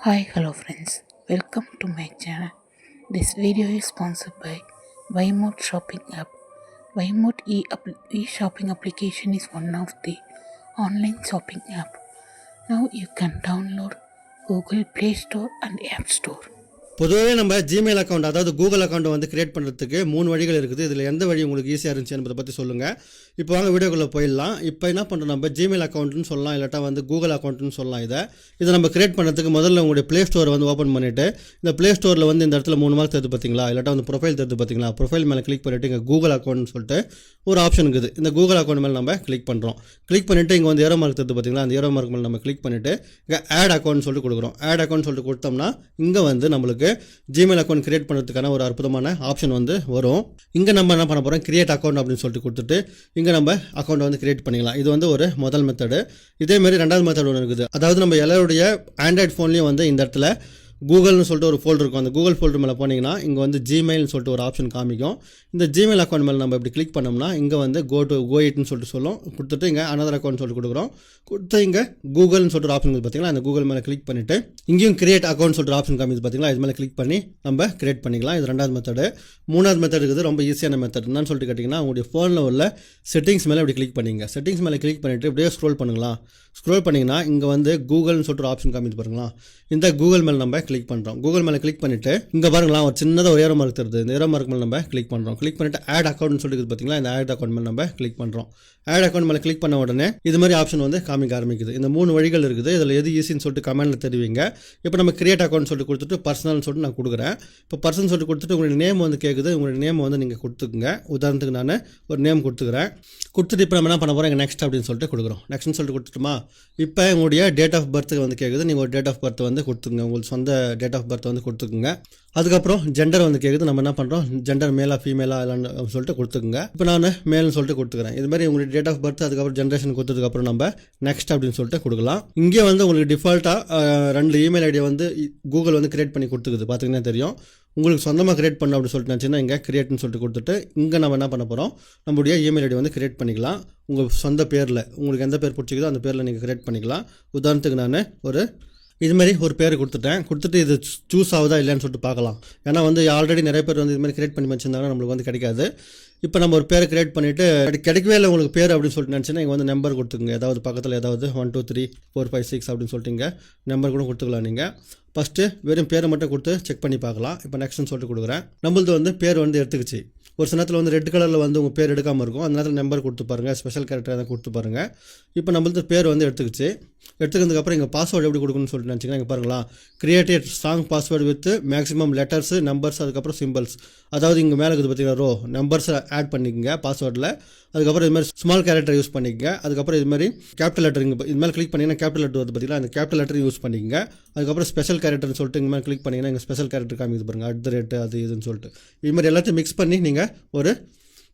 Hi, hello friends. Welcome to my channel. This video is sponsored by Waymote shopping app. Waymote e-shopping application is one of the online shopping app. Now you can download Google Play Store and App Store. பொதுவாகவே நம்ம Gmail account அதாவது Google அக்கௌண்ட்டை வந்து create பண்ணுறதுக்கு 3 வழிகள் இருக்குது. இதில் எந்த வழி உங்களுக்கு ஈஸியாக இருந்துச்சு என்பதை பற்றி சொல்லுங்கள். இப்போ வாங்க வீடியோக்குள்ளே போயிடலாம். இப்போ என்ன பண்ணுறோம், நம்ம ஜிமெயில் அக்கௌண்ட்டுன்னு சொல்லலாம், இல்லாட்டா வந்து கூகுள் அக்கௌண்ட்டுன்னு சொல்லலாம். இதை நம்ம கிரியேட் பண்ணுறதுக்கு முதல்ல உங்களுடைய ப்ளே ஸ்டோரை வந்து ஓப்பன் பண்ணிவிட்டு இந்த ப்ளே ஸ்டோரில் வந்து இந்த இடத்துல 3 மார்க் தெரிஞ்சு பார்த்தீங்களா, இல்லாட்டா வந்து ப்ரொஃபைல் தெரிஞ்சு பார்த்தீங்களா, ப்ரொஃபைல் மேலே கிளிக் பண்ணிவிட்டு இங்கே கூகுள் அக்கௌண்ட்னு சொல்லிட்டு ஒரு ஆப்ஷன் இருக்குது. இந்த கூகுள் அக்கௌண்ட் மேலே நம்ம கிளிக் பண்ணுறோம். கிளிக் பண்ணிவிட்டு இங்கே வந்து ஏரோ மார்க் தெரிஞ்சு பார்த்தீங்களா, அந்த ஏரோ மார்க் மேலே நம்ம கிளிக் பண்ணிவிட்டு இங்கே ஆட் அக்கௌண்ட் சொல்லிட்டு கொடுக்குறோம். ஆட் அக்கௌண்ட் சொல்லிட்டு கொடுத்தோம்னா இங்கே வந்து நம்மளுக்கு ஜிமெயில் அக்கௌண்ட் கிரியேட் பண்ணுறதுக்கான ஒரு அற்புதமான ஆப்ஷன் வந்து வரும். இங்கே நம்ம என்ன பண்ண போகிறோம், கிரியேட் அக்கௌண்ட் அப்படின்னு சொல்லிட்டு கொடுத்துட்டு இங்கே நம்ம அக்கௌண்ட் வந்து கிரியேட் பண்ணிக்கலாம். இது வந்து ஒரு முதல் மெத்தடு. இதேமாரி ரெண்டாவது மெத்தட் ஒன்று இருக்குது. அதாவது நம்ம எல்லாருடைய ஆண்ட்ராய்ட் ஃபோன்லேயும் வந்து இந்த இடத்துல கூகுள்னு சொல்லிட்டு ஒரு ஃபோல்டர் இருக்கும். அந்த கூகுள் ஃபோல்டர் மேலே போனீங்கன்னா இங்கே வந்து ஜிமெயில்னு சொல்லிட்டு ஒரு ஆப்ஷன் காமிக்கும். இந்த ஜிமெயில் அக்கௌண்ட் மேலே நம்ம இப்படி கிளிக் பண்ணோம்னா இங்கே வந்து கோ இட்னு சொல்லிட்டு சொல்லும். கொடுத்துட்டு இங்கே அனதர் அக்கௌண்ட் சொல்லிட்டு கொடுக்குறோம். கொடுத்து இங்கே கூகுள்னு சொல்லிட்டு ஒரு ஆப்ஷன் பார்த்தீங்களா, அந்த கூகுள் மேலே கிளிக் பண்ணிவிட்டு இங்கேயும் கிரியேட் அக்கௌண்ட் சொல்லிட்டு ஆப்ஷன் காமிச்சு பார்த்தீங்களா, இது மேலே கிளிக் பண்ணி நம்ம கிரியேட் பண்ணிக்கலாம். இது ரெண்டாவது மெத்தடு. மூணாவது மெத்தட் இருக்குது, ரொம்ப ஈஸியான மெத்தட். என்னன்னு சொல்லிட்டு கேட்டிங்கன்னா, உங்களுடைய ஃபோனில் உள்ள செட்டிங்ஸ் மேலே இப்படி கிளிக் பண்ணிங்க. செட்டிங்ஸ் மேலே கிளிக் பண்ணிவிட்டு இப்படியே ஸ்க்ரோல் பண்ணுங்களா. ஸ்க்ரோல் பண்ணிங்கன்னா இங்கே வந்து கூகுள்னு சொல்லிட்டு ஒரு ஆப்ஷன் காமிச்சு பாருங்களா. இந்த கூகுள் மேலே நம்ம கிளிக் பண்ணுறோம். கூகுள் மேலே கிளிக் பண்ணிவிட்டு இங்கே பாருங்களா, ஒரு சின்னதாக ஒரு ஏரோ மார்க் தருது. இந்த ஏரோ மார்க் மேலே நம்ம கிளிக் பண்ணுறோம். கிளிக் பண்ணிவிட்டு ஆட் அக்கௌண்ட்னு சொல்லிட்டு பார்த்தீங்களா, இந்த ஆட் அக்கௌண்ட் மேலே நம்ம கிளிக் பண்ணுறோம். ஆட் அக்கௌண்ட் மேலே கிளிக் பண்ண உடனே இது மாதிரி ஆப்ஷன் வந்து காமிக்க ஆரம்பிக்குது. இந்த 3 வழிகள் இருக்குது. இதில் எது ஈஸின்னு சொல்லிட்டு கமெண்ட்டில் தெரிவிங்க. இப்போ நம்ம கிரியேட் அக்கௌண்ட் சொல்லிட்டு கொடுத்துட்டு பர்சனல்னு சொல்லிட்டு நான் கொடுக்குறேன். இப்போ பர்சன் சொல்லிட்டு கொடுத்துட்டு உங்களுடைய நேம் வந்து கேட்குது. உங்களுடைய நேம் வந்து நீங்கள் கொடுத்துக்குங்க. உதாரணத்துக்கு நான் ஒரு நேம் கொடுத்துக்கிறேன். கொடுத்துட்டு இப்போ நம்ம என்ன பண்ண போகிறோம், இங்கே நெக்ஸ்ட் அப்படின்னு சொல்லிட்டு கொடுக்குறோம். நெக்ஸ்ட்னு சொல்லிட்டு கொடுத்துட்டுமா, இப்போ உங்களுடைய டேட் ஆஃப் பர்த்துக்கு வந்து கேட்குது. நீங்கள் ஒரு டேட் ஆஃப் பர்த் வந்து கொடுத்துங்க. உங்களுக்கு சொந்த டேட் ஆஃப் பர்த் வந்து கொடுத்துக்குங்க. அதுக்கப்புறம் ஜெண்டர் வந்து கேட்குது. நம்ம என்ன பண்ணுறோம், ஜெண்டர் மேலா ஃபீமேலா இல்லைன்னு சொல்லிட்டு கொடுத்துக்குங்க. இப்போ நான் மேல்னு சொல்லிட்டு கொடுத்துக்கிறேன். இது மாதிரி உங்களுக்கு டேட் ஆஃப் பர்த் அதுக்கப்புறம் ஜென்ரேஷன் கொடுத்ததுக்கப்புறம் நம்ம நெக்ஸ்ட் அப்படின்னு சொல்லிட்டு கொடுக்கலாம். இங்கே வந்து உங்களுக்கு டிஃபால்ட்டாக 2 இமெயில் ஐடியை வந்து கூகுள் வந்து கிரியேட் பண்ணி கொடுத்துக்குது. பார்த்தீங்கன்னா தெரியும். உங்களுக்கு சொந்தமாக கிரியேட் பண்ண அப்படின்னு சொல்லிட்டு நினச்சின்னா இங்கே கிரியேட்னு சொல்லிட்டு கொடுத்துட்டு இங்கே நம்ம என்ன பண்ண போகிறோம், நம்மளுடைய இமெயில் ஐடி வந்து கிரியேட் பண்ணிக்கலாம். உங்கள் சொந்த பேரில் உங்களுக்கு எந்த பேர் பிடிச்சிக்குதோ அந்த பேரில் நீங்கள் கிரியேட் பண்ணிக்கலாம். உதாரணத்துக்கு நான் இதுமாரி ஒரு பேர் கொடுத்துட்டு இது சூஸ் ஆகுதா இல்லைன்னு சொல்லிட்டு பார்க்கலாம். ஏன்னா வந்து ஆல்ரெடி நிறைய பேர் வந்து இதுமாதிரி கிரியேட் பண்ணி வச்சுருந்தாங்கன்னா நம்மளுக்கு வந்து கிடைக்காது. இப்போ நம்ம ஒரு பேரை கிரியேட் பண்ணிவிட்டு கிடைக்கவே இல்லை உங்களுக்கு பேர் அப்படின்னு சொல்லிட்டு நினச்சின்னா இங்கே வந்து நம்பர் கொடுத்துங்க. ஏதாவது பக்கத்தில் ஏதாவது 1 2 3 4 5 6 அப்படின்னு சொல்லிட்டு இங்கே நம்பர் கூட கொடுத்துக்கலாம். நீங்கள் ஃபஸ்ட்டு வெறும் பேரை மட்டும் கொடுத்து செக் பண்ணி பார்க்கலாம். இப்போ நெக்ஸ்ட்னு சொல்லிட்டு கொடுக்குறேன். நம்மளது வந்து பேர் வந்து எடுத்துக்கிச்சு. ஒரு சில நேரத்தில் வந்து ரெட் கலரில் வந்து உங்கள் பேர் எடுக்காமல் இருக்கும். அந்த நேரத்தில் நம்பர் கொடுத்து பாருங்கள், ஸ்பெஷல் கேரக்டர் எதாவது கொடுத்து பாருங்கள். இப்போ நம்மளது பேர் வந்து எடுத்துக்கிச்சு. எடுத்துக்கிறதுக்கப்புறம் இங்கே பாஸ்வேர்டு எப்படி கொடுக்கணும்னு சொல்லிட்டு நினச்சிங்கன்னா இங்கே பாருங்களா, create strong password with maximum letters numbers அதுக்கப்புறம் சிம்பிள்ஸ். அதாவது இங்கே மேலே இருக்குது பார்த்தீங்கன்னா ரோ நம்பர்ஸ் ஆட் பண்ணிக்கங்க பாஸ்வேர்டில். அதுக்கப்புறம் இது மாதிரி ஸ்மால் கேரக்டர் யூஸ் பண்ணிக்கங்க. அதுக்கப்புறம் இது மாதிரி கேபிட்டல் லெட்டர் இங்கே இது மாதிரி கிளிக் பண்ணிங்கன்னா கேபிட்டல் லெட்டர் வந்து பார்த்தீங்கன்னா அந்த கேபிட்டல் லெட்டர் யூஸ் பண்ணிக்கங்க. அதுக்கப்புறம் ஸ்பெஷல் கேரக்டர்னு சொல்லிட்டு இங்கே மாதிரி கிளிக் பண்ணிங்கன்னா இங்கே ஸ்பெஷல் கேரக்டர் காமிக்குது பாருங்கள், @ அது இதுன்னு சொல்லிட்டு. இது மாதிரி எல்லாத்தையும் மிக்ஸ் பண்ணி நீங்கள் ஒரு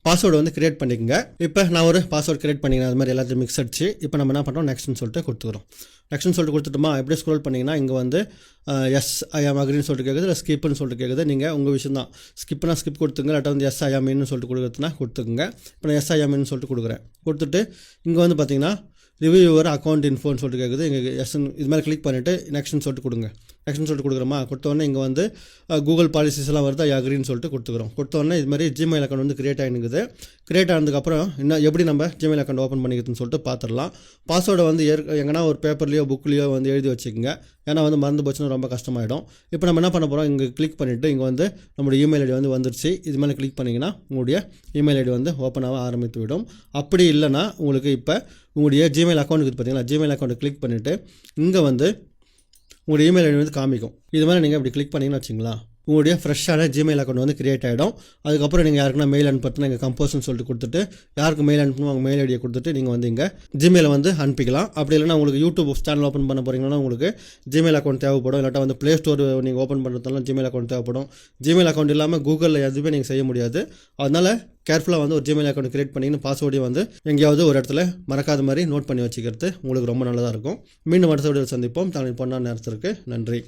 பாஸ்வேர்டு வந்து கிரியேட் பண்ணிக்கங்க. இப்போ நான் ஒரு பாஸ்வேர்டு கிரியேட் பண்ணிக்கிறேன். அது மாதிரி எல்லாத்தையும் மிக்ஸ் அடிச்சு இப்போ நம்ம என்ன பண்ணுறோம், நெக்ஸ்ட்னு சொல்லிட்டு கொடுத்துக்கிறோம். நெக்ஸ்ட்னு சொல்லிட்டு கொடுத்துட்டோமா, எப்படி ஸ்க்ரோல் பண்ணிங்கன்னா இங்கே வந்து எஸ் ஐ ஆம் அக்ரின்னு சொல்லிட்டு கேட்குது, இல்லை ஸ்கிப்னு சொல்லிட்டு கேட்குது. நீங்கள் உங்கள் விஷயம் தான். ஸ்கிப்னா ஸ்கிப் கொடுத்துங்க, இல்லாட்டா வந்து எஸ் ஐ ஆம் இன்னு சொல்லிட்டு கொடுக்குறதுனா கொடுத்துக்குங்க. இப்போ நான் எஸ் ஐ ஆம் இன்னு சொல்லிட்டு கொடுக்குறேன். கொடுத்துட்டு இங்கே வந்து பார்த்தீங்கன்னா ரிவ்யூ யுவர் அக்கௌண்ட் இன்ஃபோன்னு சொல்லிட்டு கேட்குது. இங்கே எஸ்ன்னு இது மாதிரி கிளிக் பண்ணிவிட்டு நெக்ஸ்ட்னு சொல்லிட்டு கொடுங்க. நெக்ஸ்ட்னு சொல்லிட்டு கொடுக்குறோமா, கொடுத்தோடனே இங்கே வந்து கூகுள் பாலிசிஸ் எல்லாம் வருது, அக்ரின்னு சொல்லிட்டு கொடுத்துக்கிறோம். கொடுத்தோடனே இது மாதிரி ஜிமெயில் அக்கௌண்ட் வந்து கிரியேட் ஆகினுக்குது. கிரியேட் ஆனதுக்கப்புறம் இன்னும் எப்படி நம்ம ஜிமெயில் அக்கௌண்ட் ஓப்பன் பண்ணிக்கிறதுன்னு சொல்லிட்டு பார்த்துடலாம். பாஸ்வேர்டை வந்து எங்கன்னா ஒரு பேப்பர்லேயோ புக்லேயோ வந்து எழுதி வச்சுக்கோங்க. ஏன்னா வந்து மறந்து போச்சுன்னா ரொம்ப கஷ்டமாயிடும். இப்போ நம்ம என்ன பண்ண போகிறோம், இங்கே கிளிக் பண்ணிவிட்டு இங்கே வந்து நம்மளுடைய இமெயில் ஐடி வந்து வந்துருச்சு. இது மேலே கிளிக் பண்ணிங்கன்னா உங்களுடைய இமெயில் ஐடி வந்து ஓப்பன் ஆக ஆரம்பித்து விடும். அப்படி இல்லைனா உங்களுக்கு இப்போ உங்களுடைய ஜிமெயில் அக்கௌண்ட்டுக்கு பார்த்தீங்களா, ஜிமெயில் அக்கௌண்ட்டை கிளிக் பண்ணிவிட்டு இங்கே வந்து உங்களுடைய இமெயில் ஐடி வந்து காமிக்கும். இது மாதிரி நீங்கள் இப்படி கிளிக் பண்ணிங்கன்னு வச்சிங்களா, உங்களுடைய ஃப்ரெஷ்ஷான ஜிமெயில் அக்கௌண்ட் வந்து கிரியேட் ஆகிடும். அதுக்கப்புறம் நீங்கள் யாருக்குன்னா மெயில் அனுப்புறதுனா இங்கே கம்போஸ்ன்னு சொல்லிட்டு கொடுத்துட்டு யாருக்கு மெயில் அனுப்பணும் அவங்க மெயில் ஐடியை கொடுத்துட்டு நீங்கள் வந்து இங்கே ஜிமெயிலை வந்து அனுப்பிக்கலாம். அப்படி இல்லைனா உங்களுக்கு யூடியூப் சேனல் ஓப்பன் பண்ண போகிறீங்கன்னா உங்களுக்கு ஜிமெயில் அக்கௌண்ட் தேவைப்படும். இல்லாட்டா வந்து ப்ளே ஸ்டோர் நீங்கள் ஓப்பன் பண்ணுறதுனால ஜிமெயில் அக்கௌண்ட் தேவைப்படும். ஜிமெயில் அக்கௌண்ட் இல்லாமல் கூகுளில் எதுவுமே நீங்கள் செய்ய முடியாது. அதனால் கேர்ஃபுல்லாக வந்து ஒரு ஜிமெயில் அக்கௌண்ட் கிரியேட் பண்ணிங்கன்னு பாஸ்வேர்டையும் வந்து எங்கேயாவது ஒரு இடத்துல மறக்காத மாதிரி நோட் பண்ணி வச்சுக்கிறது உங்களுக்கு ரொம்ப நல்லதாக இருக்கும். மீண்டும் அடுத்த வீடியோவில் சந்திப்போம். தமிழ் பொன்னான நேரத்திற்கு நன்றி.